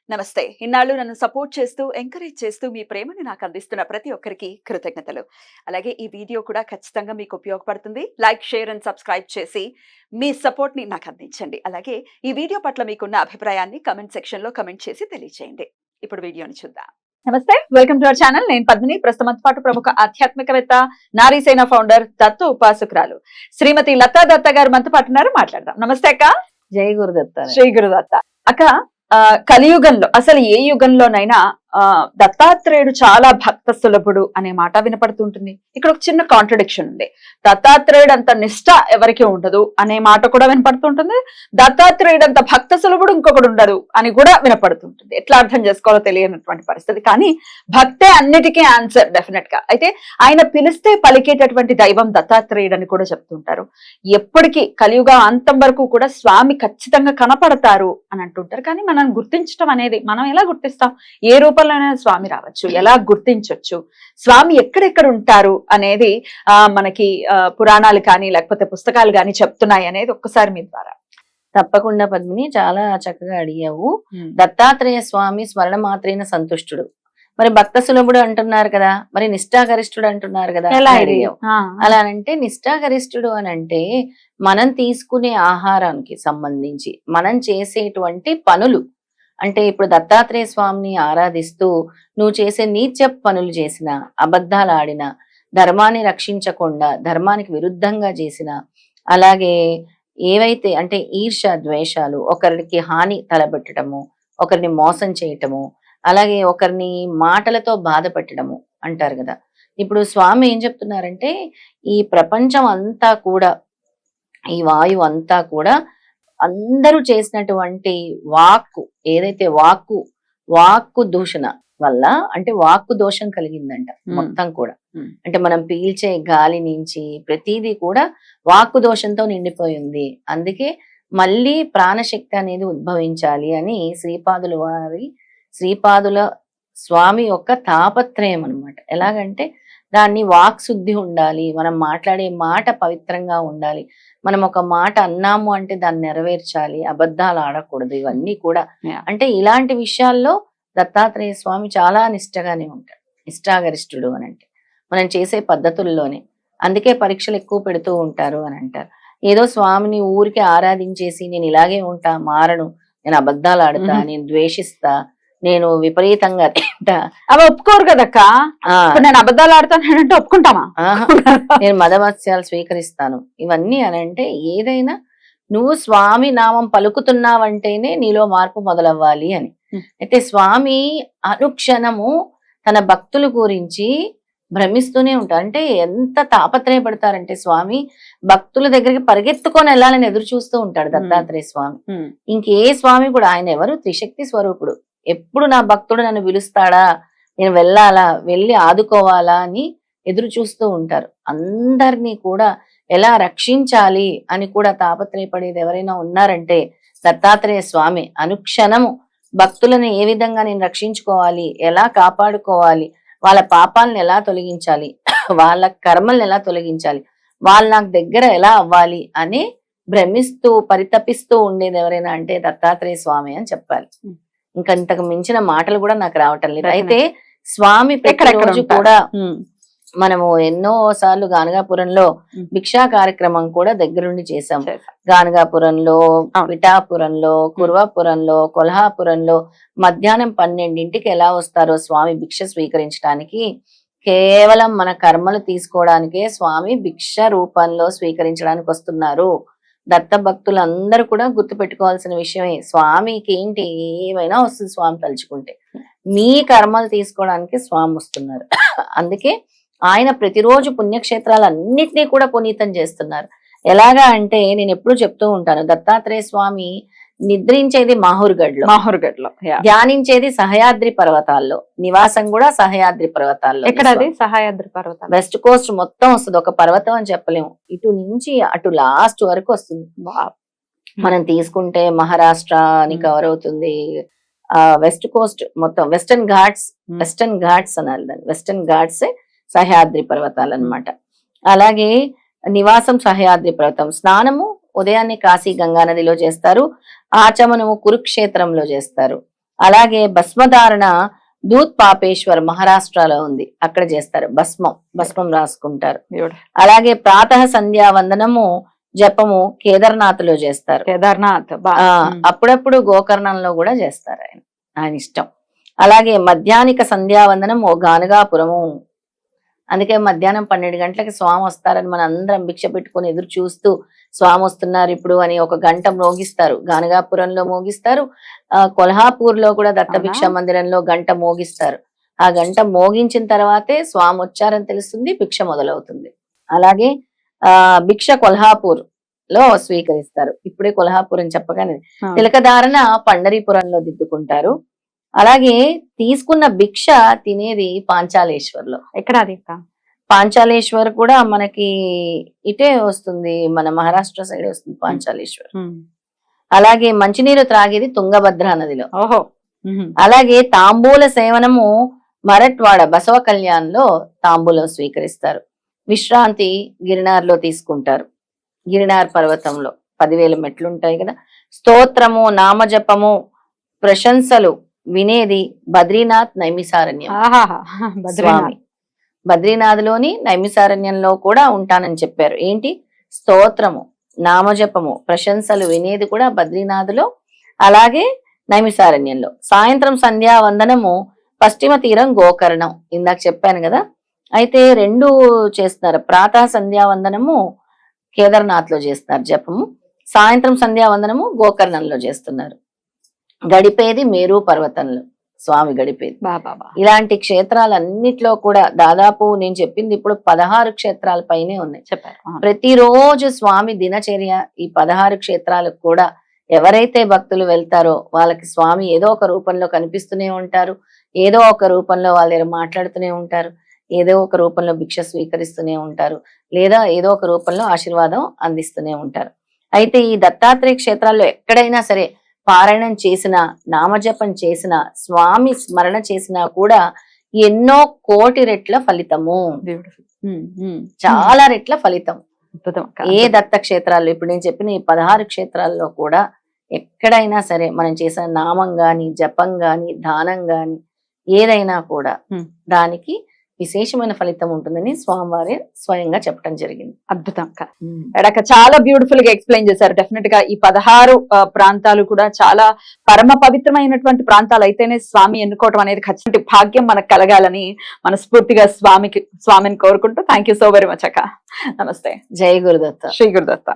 నమస్తే. ఇన్నాళ్ళు నన్ను సపోర్ట్ చేస్తూ, ఎంకరేజ్ చేస్తూ మీ ప్రేమని నాకు అందిస్తున్న ప్రతి ఒక్కరికి కృతజ్ఞతలు. అలాగే ఈ వీడియో కూడా ఖచ్చితంగా మీకు ఉపయోగపడుతుంది. లైక్, షేర్ అండ్ సబ్స్క్రైబ్ చేసి మీ సపోర్ట్‌ని నాకు అందించండి. అలాగే ఈ వీడియో పట్ల మీకున్న అభిప్రాయాన్ని కామెంట్ సెక్షన్‌లో కామెంట్ చేసి తెలియజేయండి. ఇప్పుడు వీడియోని చూద్దాం. నమస్తే, వెల్కమ్ టు అవర్ ఛానల్. నేను పద్మిని. ప్రస్తుతం పాటు ప్రముఖ ఆధ్యాత్మికవేత్త, నారీసేన ఫౌండర్, దత్త ఉపాసకురాలు శ్రీమతి లతా దత్త గారు మనతో పాటు ఉన్నారు. మాట్లాడదాం. నమస్తే అక్క. జై గురుదత్త. శ్రీ గురుదత్త. అక్క, కలియుగంలో అసలు ఏ యుగంలోనైనా దత్తాత్రేయుడు చాలా భక్త సులభుడు అనే మాట వినపడుతుంటుంది. ఇక్కడ ఒక చిన్న కాంట్రడిక్షన్ ఉంది. దత్తాత్రేయుడు అంత నిష్ఠ ఎవరికి ఉండదు అనే మాట కూడా వినపడుతుంటుంది. దత్తాత్రేయుడు అంత భక్త సులభుడు ఇంకొకడు ఉండదు అని కూడా వినపడుతుంటుంది. ఎట్లా అర్థం చేసుకోవాలో తెలియనటువంటి పరిస్థితి. కానీ భక్తే అన్నిటికీ ఆన్సర్ డెఫినెట్ గా. అయితే ఆయన పిలిస్తే పలికేటటువంటి దైవం దత్తాత్రేయుడు అని కూడా చెప్తుంటారు. ఎప్పటికీ కలియుగ అంతం వరకు కూడా స్వామి ఖచ్చితంగా కనపడతారు అని అంటుంటారు. కానీ మనం గుర్తించడం అనేది, మనం ఎలా గుర్తిస్తాం? ఏ రూపంలోనైనా స్వామి రావచ్చు, ఎలా గుర్తించవచ్చు, స్వామి ఎక్కడెక్కడ ఉంటారు అనేది మనకి పురాణాలు కానీ లేకపోతే పుస్తకాలు కానీ చెప్తున్నాయి అనేది ఒక్కసారి మీ ద్వారా. తప్పకుండా పద్మిని, చాలా చక్కగా అడిగావు. దత్తాత్రేయ స్వామి స్మరణ మాత్రేన సంతుష్టుడు. మరి భక్త సులభుడు అంటున్నారు కదా, మరి నిష్ఠాగరిష్ఠుడు అంటున్నారు కదా. అలా అంటే నిష్ఠాగరిష్ఠుడు అని అంటే మనం తీసుకునే ఆహారానికి సంబంధించి మనం చేసేటువంటి పనులు. అంటే ఇప్పుడు దత్తాత్రేయ స్వామిని ఆరాధిస్తూ నువ్వు చేసే నీచ పనులు చేసిన, అబద్ధాలు ఆడిన, ధర్మాన్ని రక్షించకుండా ధర్మానికి విరుద్ధంగా చేసిన, అలాగే ఏవైతే అంటే ఈర్ష ద్వేషాలు, ఒకరికి హాని తలబెట్టడము, ఒకరిని మోసం చేయటము, అలాగే ఒకరిని మాటలతో బాధ పెట్టడము అంటారు కదా. ఇప్పుడు స్వామి ఏం చెప్తున్నారంటే ఈ ప్రపంచం అంతా కూడా, ఈ వాయువు అంతా కూడా అందరూ చేసినటువంటి వాక్కు ఏదైతే వాక్కు దూషణ వల్ల, అంటే వాక్కు దోషం కలిగిందంట మొత్తం కూడా. అంటే మనం పీల్చే గాలి నుంచి ప్రతిదీ కూడా వాక్కు దోషంతో నిండిపోయింది. అందుకే మళ్ళీ ప్రాణశక్తి అనేది ఉద్భవించాలి అని శ్రీపాదుల స్వామి యొక్క తాపత్రయం అన్నమాట. ఎలాగంటే దాన్ని వాక్ శుద్ధి ఉండాలి, మనం మాట్లాడే మాట పవిత్రంగా ఉండాలి, మనం ఒక మాట అన్నాము అంటే దాన్ని నెరవేర్చాలి, అబద్ధాలు ఆడకూడదు. ఇవన్నీ కూడా అంటే ఇలాంటి విషయాల్లో దత్తాత్రేయ స్వామి చాలా నిష్ఠగానే ఉంటాడు. నిష్ఠాగరిష్ఠుడు అని అంటే మనం చేసే పద్ధతుల్లోనే. అందుకే పరీక్షలు ఎక్కువ పెడుతూ ఉంటారు అని అంటారు. ఏదో స్వామిని ఊరికి ఆరాధించేసి నేను ఇలాగే ఉంటా, మారను, నేను అబద్ధాలు ఆడతా, నేను ద్వేషిస్తా, నేను విపరీతంగా తింటా, అవి ఒప్పుకోరు కదక్క. నేను అబద్ధాలు ఆడతానంటే ఒప్పుకుంటామా? నేను మదమత్స్యాలు స్వీకరిస్తాను, ఇవన్నీ అని అంటే ఏదైనా నువ్వు స్వామి నామం పలుకుతున్నావంటేనే నీలో మార్పు మొదలవ్వాలి అని. అయితే స్వామి అనుక్షణము తన భక్తుల గురించి భ్రమిస్తూనే ఉంటారు. అంటే ఎంత తాపత్రయపడతారంటే స్వామి భక్తుల దగ్గరికి పరిగెత్తుకొని వెళ్ళాలని ఎదురు చూస్తూ ఉంటాడు దత్తాత్రేయ స్వామి. ఇంకే స్వామి కూడా, ఆయన ఎవరు? త్రిశక్తి స్వరూపుడు. ఎప్పుడు నా భక్తుడు నన్ను పిలుస్తాడా, నేను వెళ్ళాలా, వెళ్ళి ఆదుకోవాలా అని ఎదురు చూస్తూ ఉంటారు. అందరినీ కూడా ఎలా రక్షించాలి అని కూడా తాపత్రయపడేది ఎవరైనా ఉన్నారంటే దత్తాత్రేయ స్వామి. అనుక్షణము భక్తులను ఏ విధంగా నేను రక్షించుకోవాలి, ఎలా కాపాడుకోవాలి, వాళ్ళ పాపాలను ఎలా తొలగించాలి, వాళ్ళ కర్మల్ని ఎలా తొలగించాలి, వాళ్ళు నాకు దగ్గర ఎలా అవ్వాలి అని భ్రమిస్తూ పరితపిస్తూ ఉండేది ఎవరైనా అంటే దత్తాత్రేయ స్వామి అని చెప్పాలి. ఇంకా ఇంతకు మించిన మాటలు కూడా నాకు రావటం లేదు. అయితే స్వామి ప్రతిరోజు కూడా మనము ఎన్నో సార్లు గానగాపురంలో భిక్షా కార్యక్రమం కూడా దగ్గరుండి చేసాం. గానగాపురంలో, పిఠాపురంలో, కుర్వాపురంలో, కొల్హాపురంలో మధ్యాహ్నం 12ంటికి ఎలా వస్తారో స్వామి భిక్ష స్వీకరించడానికి, కేవలం మన కర్మలు తీసుకోవడానికే స్వామి భిక్ష రూపంలో స్వీకరించడానికి వస్తున్నారు. దత్త భక్తులందరూ కూడా గుర్తు పెట్టుకోవాల్సిన విషయమే. స్వామికి ఏంటి, ఏమైనా వస్తుంది స్వామి తలుచుకుంటే. మీ కర్మలు తీసుకోవడానికి స్వామి వస్తున్నారు. అందుకే ఆయన ప్రతిరోజు పుణ్యక్షేత్రాలన్నిటినీ కూడా పునీతం చేస్తున్నారు. ఎలాగా అంటే నేను ఎప్పుడు చెప్తూ ఉంటాను, దత్తాత్రేయ స్వామి నిద్రించేది మాహూర్గఢ్లో, ధ్యానించేది సహయాద్రి పర్వతాల్లో, నివాసం కూడా సహయాద్రి పర్వతాల్లో. ఎక్కడది సహయాద్రి పర్వతం? వెస్ట్ కోస్ట్ మొత్తం వస్తుంది. ఒక పర్వతం అని చెప్పలేము, ఇటు నుంచి అటు లాస్ట్ వరకు వస్తుంది. మనం తీసుకుంటే మహారాష్ట్ర అని కవర్ అవుతుంది, వెస్ట్ కోస్ట్ మొత్తం, వెస్టర్న్ ఘాట్స్ అనాలి దాన్ని. వెస్టర్న్ ఘాట్సే సహయాద్రి పర్వతాలు అన్నమాట. అలాగే నివాసం సహయాద్రి పర్వతం. స్నానము ఉదయాన్నే కాశీ గంగా నదిలో చేస్తారు, ఆచమనము కురుక్షేత్రంలో చేస్తారు. అలాగే భస్మధారణ దూత్ పాపేశ్వర్ మహారాష్ట్రలో ఉంది, అక్కడ చేస్తారు. భస్మం రాసుకుంటారు. అలాగే ప్రాతః సంధ్యా వందనము జపము కేదార్నాథ్ లో చేస్తారు. కేదార్నాథ్ అప్పుడప్పుడు గోకర్ణంలో కూడా చేస్తారు ఆయన ఇష్టం. అలాగే మధ్యాహ్నిక సంధ్యావందనము గానగాపురము, అందుకే మధ్యాహ్నం 12 గంటలకి స్వామి వస్తారని మన అందరం భిక్ష పెట్టుకుని ఎదురు చూస్తూ స్వామి వస్తున్నారు ఇప్పుడు అని 1 గంట మోగిస్తారు. గానగాపురంలో మోగిస్తారు, కొల్హాపూర్ లో కూడా దత్త భిక్ష మందిరంలో గంట మోగిస్తారు. ఆ గంట మోగించిన తర్వాతే స్వామి వచ్చారని తెలుస్తుంది, భిక్ష మొదలవుతుంది. అలాగే భిక్ష కొల్హాపూర్ లో స్వీకరిస్తారు. ఇప్పుడే కొల్హాపూర్ అని చెప్పగానే తిలకధారణ పండరీపురంలో దిద్దుకుంటారు. అలాగే తీసుకున్న భిక్ష తినేది పాంచాలేశ్వర్లో. ఎక్కడ అది? పాంచాలేశ్వర్ కూడా మనకి ఇటే వస్తుంది, మన మహారాష్ట్ర సైడ్ వస్తుంది పాంచాలేశ్వర్. అలాగే మంచినీరు త్రాగేది తుంగభద్ర నదిలో. ఓహో. అలాగే తాంబూల సేవనము మరట్వాడ బసవ కళ్యాణ్ లో తాంబూలం స్వీకరిస్తారు. విశ్రాంతి గిరినార్ లో తీసుకుంటారు. గిరినార్ పర్వతంలో 10,000 మెట్లు ఉంటాయి కదా. స్తోత్రము నామజపము ప్రశంసలు వినేది బద్రీనాథ్ నైమిసారణ్యం. స్వామి బద్రీనాథ్ లోని నైమిసారణ్యంలో కూడా ఉంటానని చెప్పారు. ఏంటి? స్తోత్రము నామజపము ప్రశంసలు వినేది కూడా బద్రీనాథ్ లో, అలాగే నైమిసారణ్యంలో. సాయంత్రం సంధ్యా వందనము పశ్చిమ తీరం గోకర్ణం, ఇందాక చెప్పాను కదా. అయితే 2 చేస్తున్నారు. ప్రాతः సంధ్యా వందనము కేదార్నాథ్ లో చేస్తున్నారు జపము, సాయంత్రం సంధ్యా వందనము గోకర్ణంలో చేస్తున్నారు. గడిపేది మేరు పర్వతంలో స్వామి గడిపేది. ఇలాంటి క్షేత్రాలన్నిట్లో కూడా దాదాపు నేను చెప్పింది ఇప్పుడు 16 క్షేత్రాల పైనే ఉన్నాయి. చెప్పారు. ప్రతిరోజు స్వామి దినచర్య ఈ 16 క్షేత్రాలకు కూడా ఎవరైతే భక్తులు వెళ్తారో వాళ్ళకి స్వామి ఏదో ఒక రూపంలో కనిపిస్తూనే ఉంటారు, ఏదో ఒక రూపంలో వాళ్ళ దగ్గర మాట్లాడుతూనే ఉంటారు, ఏదో ఒక రూపంలో భిక్ష స్వీకరిస్తూనే ఉంటారు, లేదా ఏదో ఒక రూపంలో ఆశీర్వాదం అందిస్తూనే ఉంటారు. అయితే ఈ దత్తాత్రేయ క్షేత్రాల్లో ఎక్కడైనా సరే పారాయణం చేసిన, నామజపం చేసిన, స్వామి స్మరణ చేసినా కూడా ఎన్నో కోటి రెట్ల ఫలితము, చాలా రెట్ల ఫలితం. ఏ దత్త క్షేత్రాల్లో ఇప్పుడు నేను చెప్పిన ఈ 16 క్షేత్రాల్లో కూడా ఎక్కడైనా సరే మనం చేసిన నామం గాని, జపం గాని, దానం గాని ఏదైనా కూడా దానికి విశేషమైన ఫలితం ఉంటుందని స్వామివారి స్వయంగా చెప్పడం జరిగింది. అద్భుతం. అక్క చాలా బ్యూటిఫుల్ గా ఎక్స్ప్లెయిన్ చేశారు. డెఫినెట్ గా ఈ 16 ప్రాంతాలు కూడా చాలా పరమ పవిత్రమైనటువంటి ప్రాంతాలు అయితేనే స్వామి ఎన్నుకోవడం అనేది ఖచ్చితంగా భాగ్యం మనకు కలగాలని మనస్ఫూర్తిగా స్వామిని కోరుకుంటూ thank you so very much అక్క. నమస్తే. జై గురుదత్త. శ్రీ గురుదత్త.